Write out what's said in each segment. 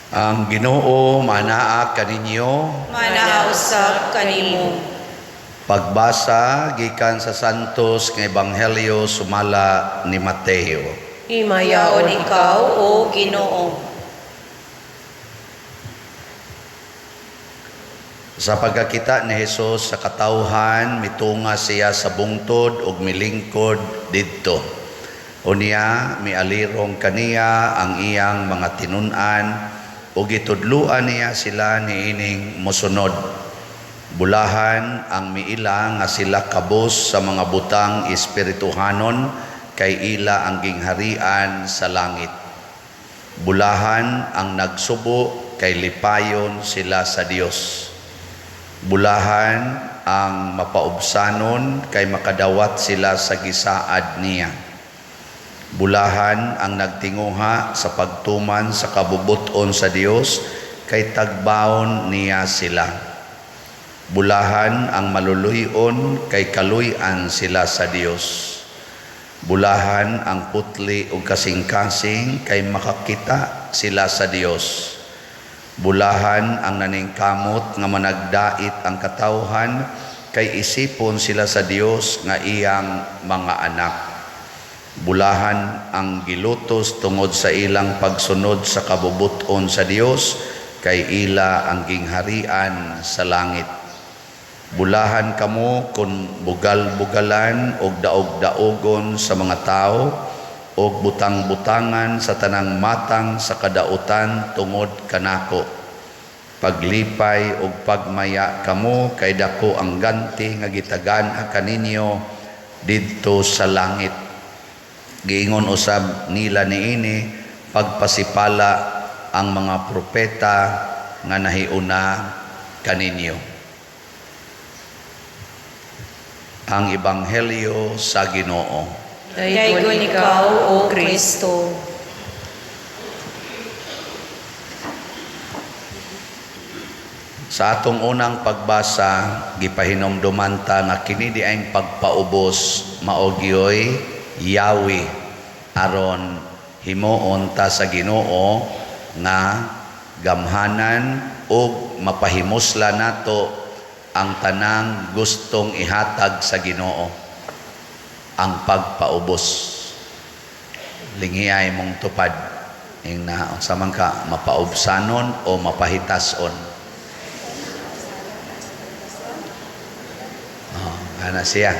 Ang Ginoo manaa kaninyo. Manausap kanimo. Pagbasa gikan sa Santos nga Ebanghelyo sumala ni Mateo. Himayaon ikaw, O Ginoo. Sa pagkakita ni Hesus sa katawhan, mitunga siya sa bungtod ug milingkod didto. Unya mialirong kaniya ang iyang mga tinun-an ug gitudluan niya sila niining mosunod. Bulahan ang miila nga sila kabus sa mga butang espirituhanon kay ila ang gingharian sa langit. Bulahan ang nagsubo kay lipayon sila sa Dios. Bulahan ang mapaubsanon kay makadawat sila sa gisaad niya. Bulahan ang nagtinguha sa pagtuman sa kabubuton sa Dios kay tagbaon niya sila. Bulahan ang maluluyon kay kaluy-an sila sa Dios. Bulahan ang putli ug kasing-kasing kay makakita sila sa Dios. Bulahan ang naningkamot nga managdait ang katawhan kay isipon sila sa Dios nga iyang mga anak. Bulahan ang gilutos tungod sa ilang pagsunod sa kabubuton sa Dios kay ila ang gingharian sa langit. Bulahan kamo kung bugal-bugalan og daog-daogon sa mga tao og butang-butangan sa tanang matang sa kadautan tungod kanako. Paglipay og pagmaya kamo kay dako ang ganti nga gitagan kaninyo didto sa langit. Giingon usab nila niini pagpasipala ang mga propeta nga nahiuna kaninyo. Ang Ebanghelyo sa Ginoo. Dayon ikaw, O Kristo. Sa atong unang pagbasa, gipahinomduman ta nga kini di ay pagpaubos mao gyoy yawi aron himuon ta sa Ginoo nga gamhanan ug mapahimusla nato ang tanang gustong ihatag sa Ginoo, ang pagpaubos. Lingiay mong tupad ing na unsa man ka mapaubsanon o mapahitason. Ana siya.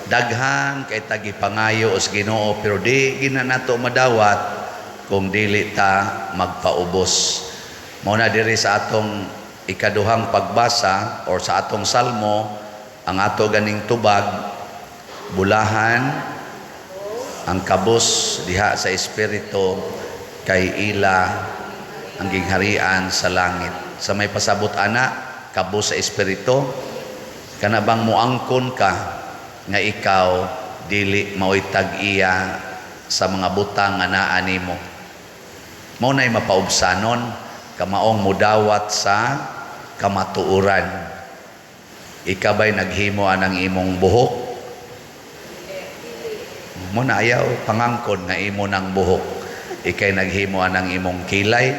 Daghan kay tagipangayo os Ginoo pero di gina nato madawat kung dili ta magpaubos. Mao na diri sa atong ikaduhang pagbasa or sa atong salmo ang ato ganing tubag, bulahan ang kabus diha sa espiritu kay ila ang gingharian sa langit. Sa may pasabot ana kabus sa espiritu kana bang muangkon ka nga ikaw dili mao'y tag-iya sa mga butang nga naa nimo. Mao nay mapaubsanon kamaong mudawat sa kamatuoran. Ikabay naghimo anang imong buhok. Mo na ayaw pangangkon nga imo nang buhok. Ikay naghimo anang imong kilay.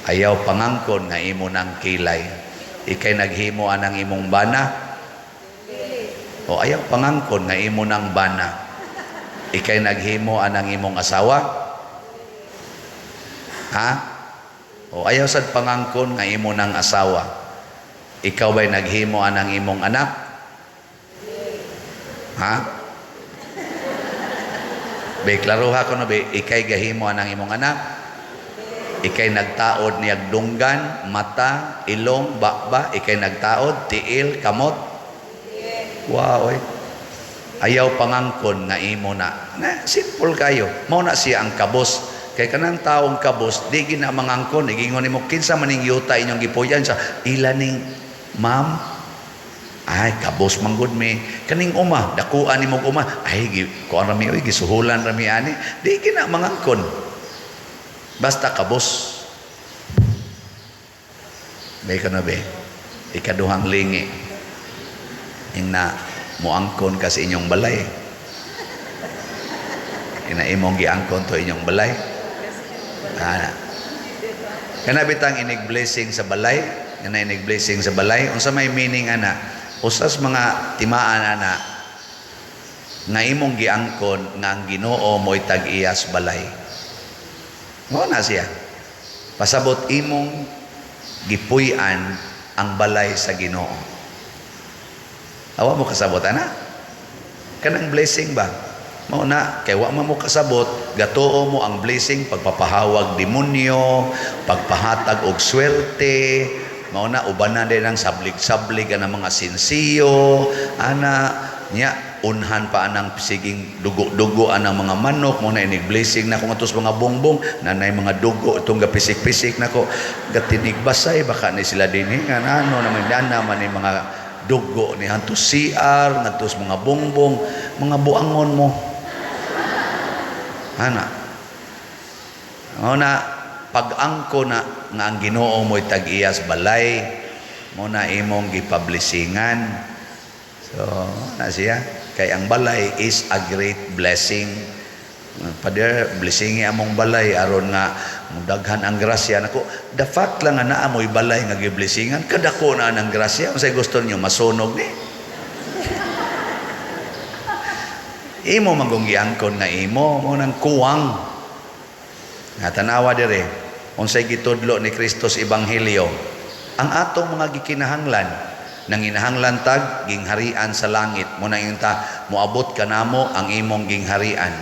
Ayaw pangangkon nga imo nang kilay. Ikay naghimo anang imong bana. O ayaw pangangkon nga imo nang bana. Ikay naghimo anang imong asawa. Ha? O ayaw sad pangangkon nga imo nang asawa. Ikaw ba'y naghimo anang imong anak? Ha? Be klaruha ko no be ikay gahimo anang imong anak. Ikay nagtaod niyag dunggan, mata, ilong, bakba, ikay nagtaod, tiil, kamot. Wow, ayaw pangangkon nga imo na simple kayo. Mao na siya ang kabos. Kay kanang taong kabos di gina mangangkon, igingon nimo kinsa maning yuta inyong gipuyan sa ilaning ma'am. Ay kabos manggod mi kaning uma, dakuan nimo uma. Ay kuan rami oy gisuhulan rami ani. Di gina mangangkon. Basta kabos. May ka na be. Ikaduhang lingi. Yung na muangkon ka sa inyong balay. Ina imong giangkon to inyong balay. Kana bitang inig blessing sa balay, kana inig blessing sa balay, unsa may meaning ana? Usas mga timaan ana nga imong giangkon nga ang Ginoo mo'y tag-iyas balay. Mo na siya. Pasabot imong gipuy-an ang balay sa Ginoo. Awa mo kasabot ana? Kanang blessing ba? Mao na kay wa mo kasabot, gatuo mo ang blessing pagpapahawag demonyo, pagpahatag og swerte, mao na ubanan din ang sablig-sablig ang mga sinsiyo, ana nya unhan pa anang siging dugo-dugo ang mga manok mo na inig blessing na kung atos mga bongbong nanay mga dugo itong gapisik-pisik nako gatinig basay baka ni sila dinhi nga ano naman dana man ni mga dugo ni hantos CR ngadtos mga bongbong mga buangon mo ana pag-angko na nga ang Ginoo mo'y tag-iyas balay mo na imong gipablisingan. So na siya kay ang balay is a great blessing. Pader blessingi among balay aron nga mudaghan ang grasya nako. The fact lang nga naa mo'y balay nga giblessingan kadako na ang grasya unsay gusto niyo masunog ni. Imo manggunggiangkon nga imo mo nang kuwang. Nga tanawa dire unsay gitudlo ni Kristus ebanghelyo. Ang atong mga gikinahanglan nang inahanglan tag gingharian sa langit mo nang inta moabot kanamo ang imong gingharian.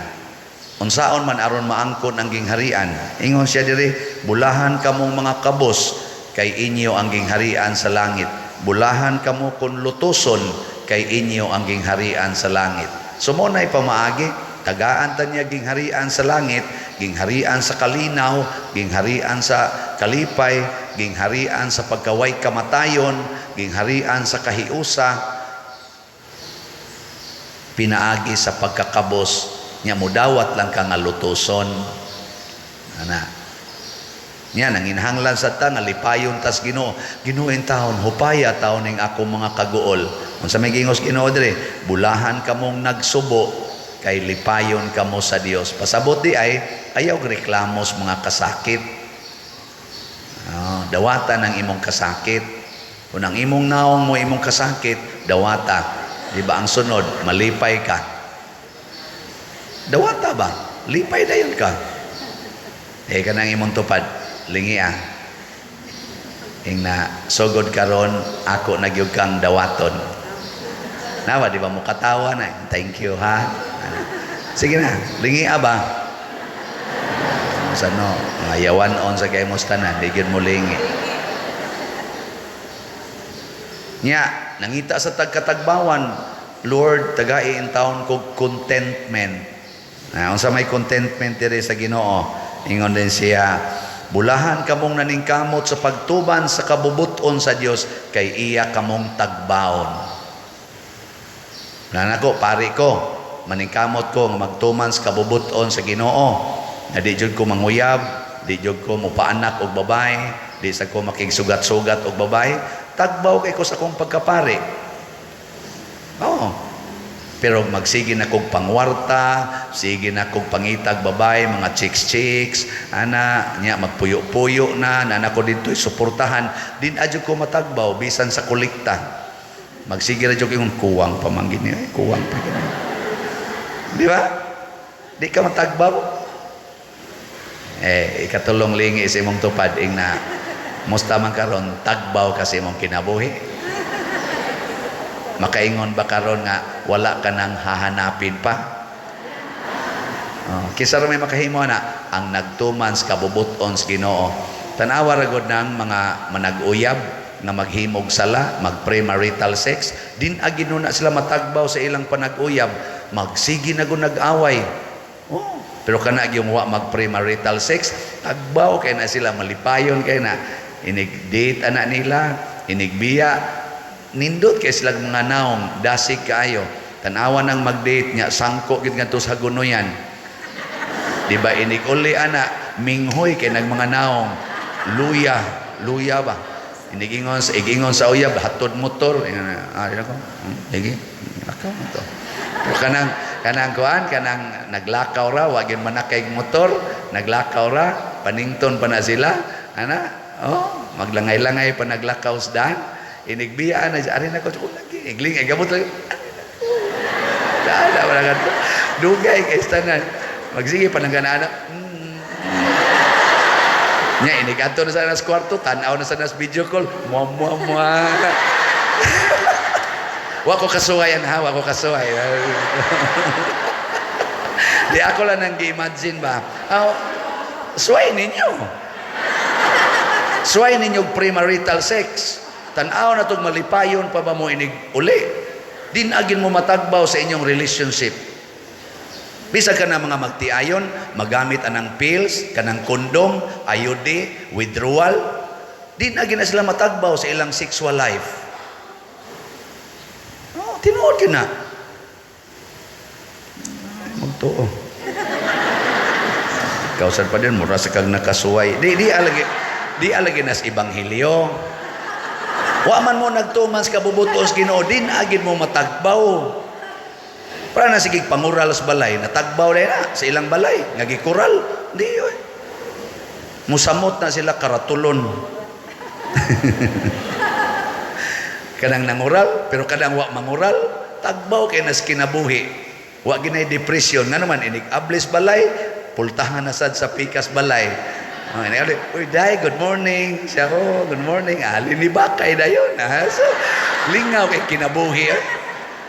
Unsaon man aron maangkon ang gingharian? Ingon siya dire, bulahan kamong mga kabos kay inyo ang gingharian sa langit. Bulahan kamo kun lutuson kay inyo ang gingharian sa langit. So mo na'y pamaagi, tagaan ta niya gingharian sa langit, gingharian sa kalinaw, gingharian sa kalipay, gingharian sa pagkaway kamatayon, gingharian sa kahiusa, pinaagi sa pagkakabos niya mudawat lang ka nga lutuson. Ana. Niya nang inhanglan sa ta nga lipayon tas Ginoo. Ginoo in taon hupaya taon ning ako mga kaguol. Unsa may gingos Ginoo dire? Bulahan kamong nagsubo kay lipayon kamo sa Dios. Pasabot di ay ayaw reklamos mga kasakit. Dawata ng imong kasakit. Kung ang imong naong mo imong kasakit, dawata. Di ba ang sunod, malipay ka. Dawata ba? Lipay dayon ka. Kanang imong tupad, lingi na sugod karon ako nagyug kang dawaton. Nawa, di ba mo katawa na? Thank you ha. Sige na, lingi ba? Sa no, mga yawan on sa kay mustanan, di gyud mo lingi. Nya, nangita sa tagkatagbawan, Lord, tagai in taon ko contentment. Unsa may contentment diri sa Ginoo? Ingon din siya, bulahan kamong naningkamot sa pagtuban sa kabubuton sa Dios kay iya kamong tagbaon. Nanako, pari ko, maningkamot ko magtuman sa kabubuton sa Ginoo. Na di jud ko manguyab, di jud ko mupaanak og babae, di sa ko makigsugat-sugat og babae. Tagbaw kay ko sa kong pagkapari. Oo. Pero magsige na kong pangwarta, sige na kong pangitag babae, mga chicks-chicks, ana, niya magpuyo-puyo na ko dito'y suportahan. Din adyo ko matagbaw, bisan sa kolekta. Magsige na dyo yung kuwang pamanggin niya. Kuwang pa ganyan. Di ba? Di ka matagbaw? Ikatulong lingi sa imong tupad, na musta man karon tagbaw kasi imong kinabuhi. Makaingon ba karon nga wala ka nang hahanapin pa? Kisa rin may makahimo na ang nagtuman sa kabubuton sa Ginoo. Tanawa ra gud nang mga manag-uyab nga maghimog sala, mag-premarital sex, din agino na sila matagbaw sa ilang panag-uyab, magsigi na gud nag-away. Pero kana yung wa mag-premarital sex, tagbaw kay na sila malipayon kay na inig-date ana nila, inigbiya nindot kay sila mga naong dasig kaayo. Tanawa nang mag-date nya sangko gid ngadto sa gunoyan. Di ba inig-uli ana minghoy kay nag mga naong luya ba. Igingon sa uyab hatod motor. Dako. Lagi. Ako to. Pero kanang naglakaw ra wa gyud manakay motor, naglakaw ra panington pa na sila. Ana, oh, maglangay-langay pa naglakaw sa daan. Inigbiyaan na, ari na ko lagi. Igling, gamot lagi. Dada, wala ka. Dugay kay istanan. Magsige pa ng ganaan. Nya, inigato na sa nas kwarto, tanaw na sa nas video call. Muah. Wa ko kasuwayan ha, wa ko kasuway. Di ako lang nang gi-imagine ba. Suway ninyo. Suway ninyo premarital sex. Tanaw na tong malipayon pa ba mo inig uli. Din agin mo matagbaw sa inyong relationship. Bisa ka na mga magtiayon, magamit anang pills, kanang kondom, IUD, withdrawal. Din agin na sila matagbaw sa ilang sexual life. Oh, tinuod ka na. Magtuo. Kausan pa din, mura sa kag nakasuway. Di alagi nas ibanghilyo. Wa man mo nagtumans kabubutos Ginoo, din agin mo matagbaw. Para na sigig pangural sa balay, natagbaw na sa ilang balay, ngagikural. Di yun. Musamot na sila karatulon. Kanang nangural, pero kadang wa mangural, tagbaw kay nas kinabuhi. Wa ginay depression. Nga naman, inig-ables balay, pultahan na sad sa pikas balay. Uy, day, good morning. Siya ko, good morning. Alin ni Bakay dayon. So, lingaw kay kinabuhi.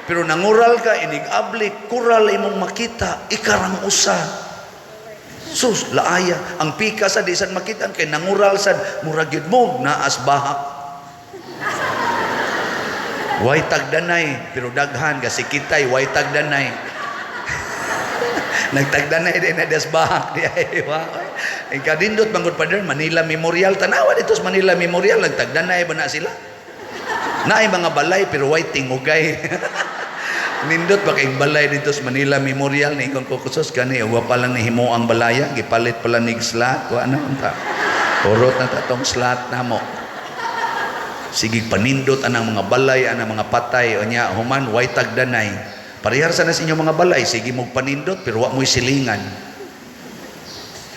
Pero nangural ka, inig-abli, kural imong makita, ikarang usa. Sus, laaya. Ang pikas sa di sad makitaan kay nangural sad, muragid mo, naas bahak. Way tagdanay, pero daghan, kasi kitay, way tagdanay. Nagtagdanay din na das bahak di ay kadindot bangod pa din Manila Memorial, tanawa dito sa Manila Memorial, nagtagdanay ba na sila? Naay mga balay pero way tingugay. Nindot ba kay balay dito sa Manila Memorial ni ikon ko kusos kani wa pa lang ni himo ang balaya, gipalit pala nig slot wa na unta. Purot na tatong slot namo. Sige panindot anang mga balay, anang mga patay o nya human way tagdanay. Parihar sa nas inyong mga balay, sige mong panindot, pero wak mo'y silingan.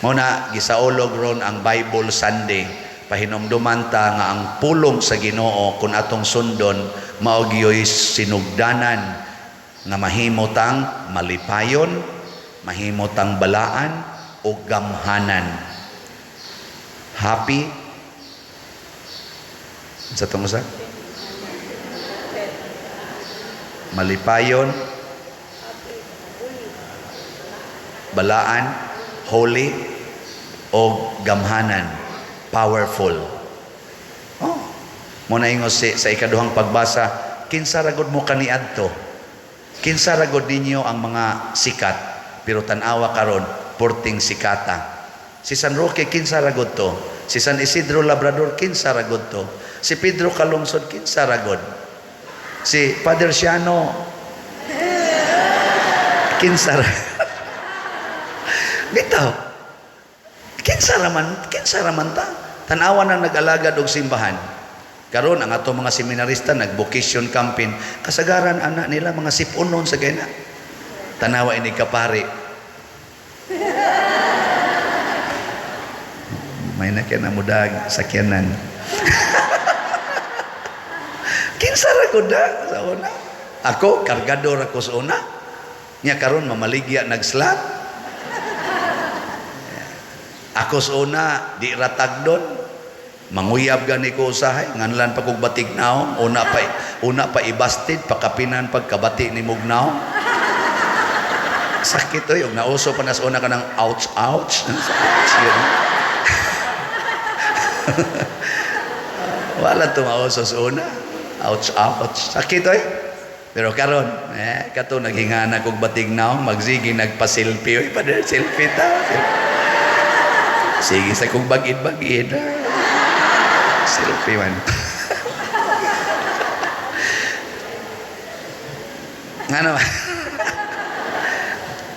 Muna, gisaolog ron ang Bible Sunday. Pahinomdumanta nga ang pulong sa Ginoo kung atong sundon, maogyo'y sinugdanan nga mahimotang malipayon, mahimotang balaan, o gamhanan. Happy? Sa itong usa? Malipayon, balaan, holy, o gamhanan, powerful. Oh, muna ingos sa ikaduhang pagbasa, kinsa ragod mo kaniadto, kinsa ragod ninyo ang mga sikat, pero tanawa karon porting sikata. Si San Roque, kinsa ragod to? Si San Isidro Labrador, kinsa ragod to? Si Pedro Calungsod, kinsa ragod? Si Father Siano, kinsa ragod? Bitaw, kinsa raman ta? Tanawa na nag-alagad og simbahan. Karon ang ato mga seminarista nag-vocation campaign, kasagaran anak nila mga sipunon sa gayna. Tanawa ini kapari. May na kaya namudag sakyanan. Kinsa ra ko da sa una? Ako kargador ako sa una. Nya karon mamaligya nag-slot. Ako sa una, di ratag doon. Manguyab gani ko usahay. Nganlan pa kong batig naong. Una pa ibastid, pakapinan pagkabati ni Mugnaw. Sakit o yung nauso pa nas una ka ng ouch. Wala tumauso sa una. Ouch. Sakit o pero karon, kato naghingana kong batig naong. Magsigi nagpa-selfie. Padre, selfie ta. Sige sa kong bagid-bagid. Selfie man. Nga naman.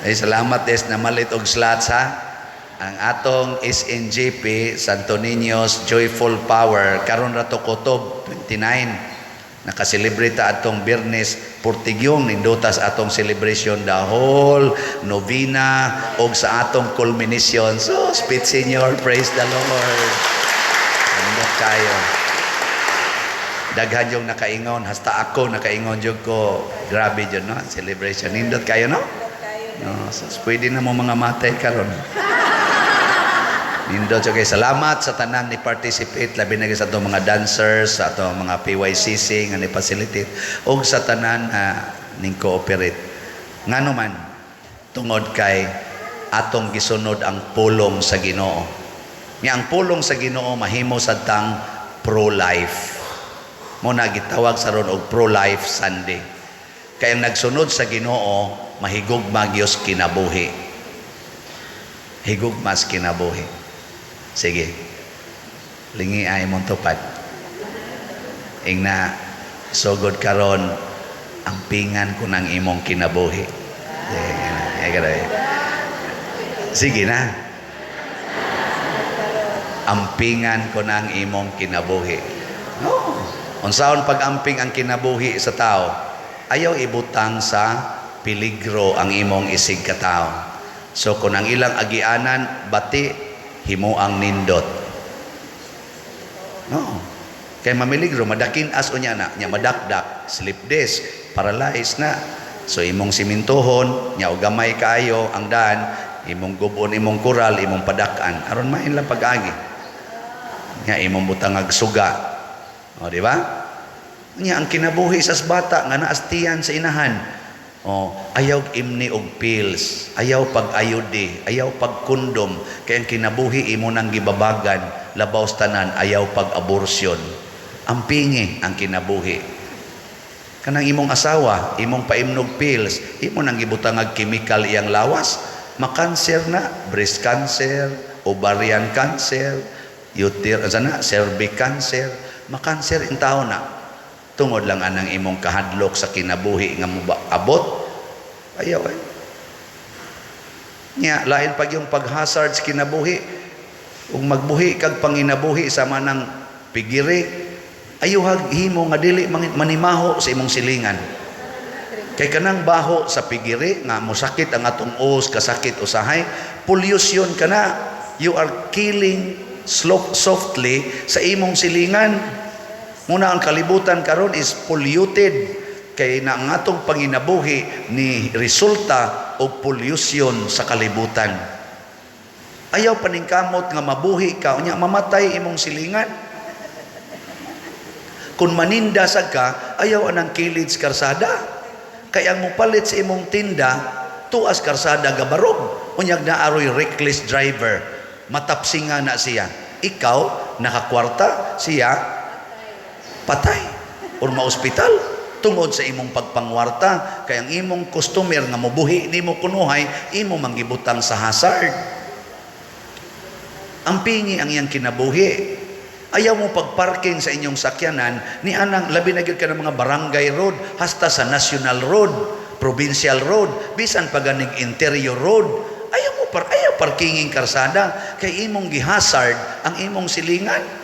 Ay salamat es na malit og slots ha. Ang atong SNGP Santo Niño's Joyful Power karon ra to Kotob 29. Nakaselebrate atong Biyernes Portigyong nindutas atong celebration the whole novena og sa atong culmination. So, Speed Senior, praise the Lord. Nindot kayo. Daghan yung nakaingon, hasta ako nakaingon jud ko. Grabe jud no, celebration. Nindot kayo no? No, so, pwede na mo mga matay karon. Nindot jud kay salamat sa tanan ni participate labi na sa atong mga dancers, sa atong mga PYCC nga ni facilitate ug sa tanan ning cooperate. Ngano man tungod kay atong gisunod ang pulong sa Ginoo. Nga ang pulong sa Ginoo mahimo sad tang pro-life. Mo na gitawag sa ron og pro-life Sunday. Kay ang nagsunod sa Ginoo mahigugma gyud kinabuhi. Higugma sa kinabuhi. Sige. Lingi ay mong tupad. Ingna sugod karon ang pingan ko ng imong kinabuhi. Sige na. Ampingan ko ng imong kinabuhi. No. Unsaon pag-amping ang kinabuhi sa tao? Ayaw ibutang sa peligro ang imong isig ka tao. So kung ang ilang agianan, bati, himo ang nindot. No. Kaya mamiligro, madakin as o niya na, niya madakdak, sleep disc, paralyzed na. So imong simintohon, niya o gamay kayo ang daan, imong gubon, imong kural, imong padakan. Aron main lang pag-agi. Niya imong butangag suga. O, di ba? Niya ang kinabuhi sa bata nga naastiyan sa inahan. O, ayaw imni og pills, ayaw pag-ayudi, ayaw pag-kondom, kaya ang kinabuhi imo nang gibabagan, labaw tanan, ayaw pag-abortion. Ampingi ang kinabuhi. Kanang imong asawa, imong paimnog pills, imo nang gibutangag chemical iyang lawas, makanser na, breast cancer, ovarian cancer, cervix cancer, makanser in tao na. Tungod lang anang imong kahadlok sa kinabuhi nga mo abot. Ayaw ay. Nya lain pag yung paghazard sa kinabuhi, ug magbuhi kag panginabuhi sa manang pigiri, ayuhag himo nga dili manimaho sa imong silingan. Kay kanang baho sa pigiri nga mosakit ang atong os, kasakit usahay, pollution kana. You are killing softly sa imong silingan. Muna ang kalibutan karon is polluted kay na ang atong panginabuhi ni resulta o pollution sa kalibutan. Ayaw paningkamot nga mabuhi ka unya mamatay imong silingan. Kung maninda sad ka, ayaw anang kilid sa karsada. Kay ang mupalit sa imong tinda tuas karsada gabarog. Unyag na aroy reckless driver. Matapsinga na siya. Ikaw nakakwarta, siya patay or ma-ospital tungod sa imong pagpangwarta. Kay ang imong customer nga mobuhi nimo kunuhay, imo manggibutang sa hazard. Ampingi ang iyang kinabuhi. Ayaw mo pagparking sa inyong sakyanan ni anang labi na gyud ka ng mga barangay road hasta sa national road, provincial road, bisan paganing interior road. Ayaw parkinging karsada kay imong gihazard ang imong silingan.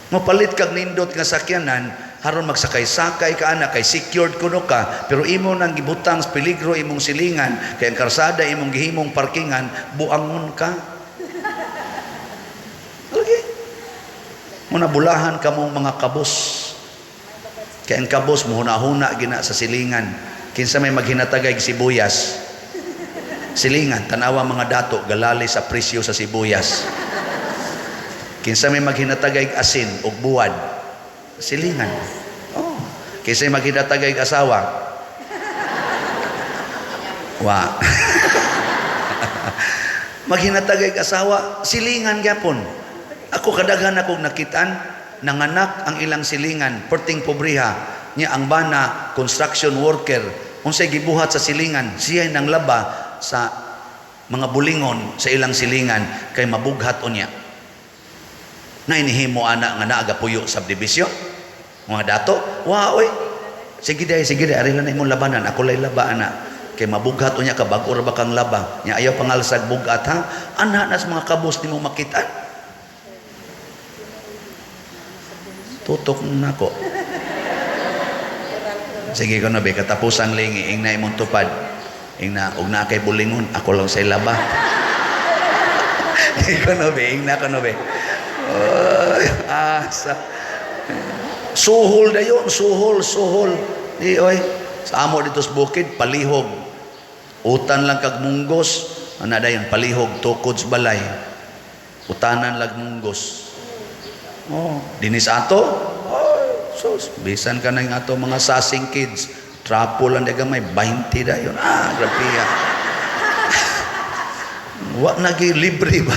Mapalit kag nindot nga sakyanan haron magsakay-sakay ka ana kay secured kuno ka, pero imo nang gibutang sa peligro imong silingan kay ang karsada imong gihimong parkingan, buangon ka. Okay. Muna bulahan ka mong mga kabos. Kay ang kabos muhuna-huna gina sa silingan. Kinsa may maghinatagay sibuyas. Silingan, tanawa mga dato galali sa presyo sa sibuyas. Kinsa may maghinatagay asin o buwad, silingan. Oh. Kinsa may maghinatagay asawa, wa. Maghinatagay asawa, silingan gyapon. Ako kadaghan akong nakitaan, nanganak ang ilang silingan, perting pobriha, niya ang bana, construction worker, unsay gibuhat sa silingan, siya nang laba sa mga bulingon sa ilang silingan, kay mabughat unya. Na inihimo ana nga naaga puyo subdivision mga dato oy sige day ari lang imong labanan ako lay laba ana kay mabughat unya ka bag-o ra ba kang laba nya ayaw pangalsag bugat ha ana nas mga kabos nimo makita tutok nako sige ko na be katapusan lingi ing na imong tupad ing na og na kay bulingon ako lang say laba ing na ko no be Ay, asa. Suhol dayon, suhol. Di oy, sa amo dito sa bukid palihog. Utan lang kag munggos, ana dayon palihog tukod sa balay. Utanan lang munggos. Oh, dinis ato. Ay, sus, bisan ka na yung ato mga sasing kids. Trapo lang daga may 20 dayon. Grabe yan. Wa nagi libre ba?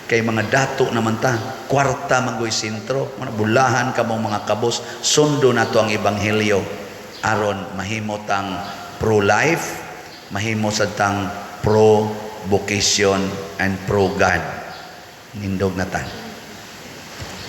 Kay mga dato naman ta, kwarta magoy sentro, bulahan ka mong mga kabos, sundo na to ang ebanghelyo aron mahimo tang pro-life, mahimo sad tang pro-vocation and pro-God. Nindog na ta.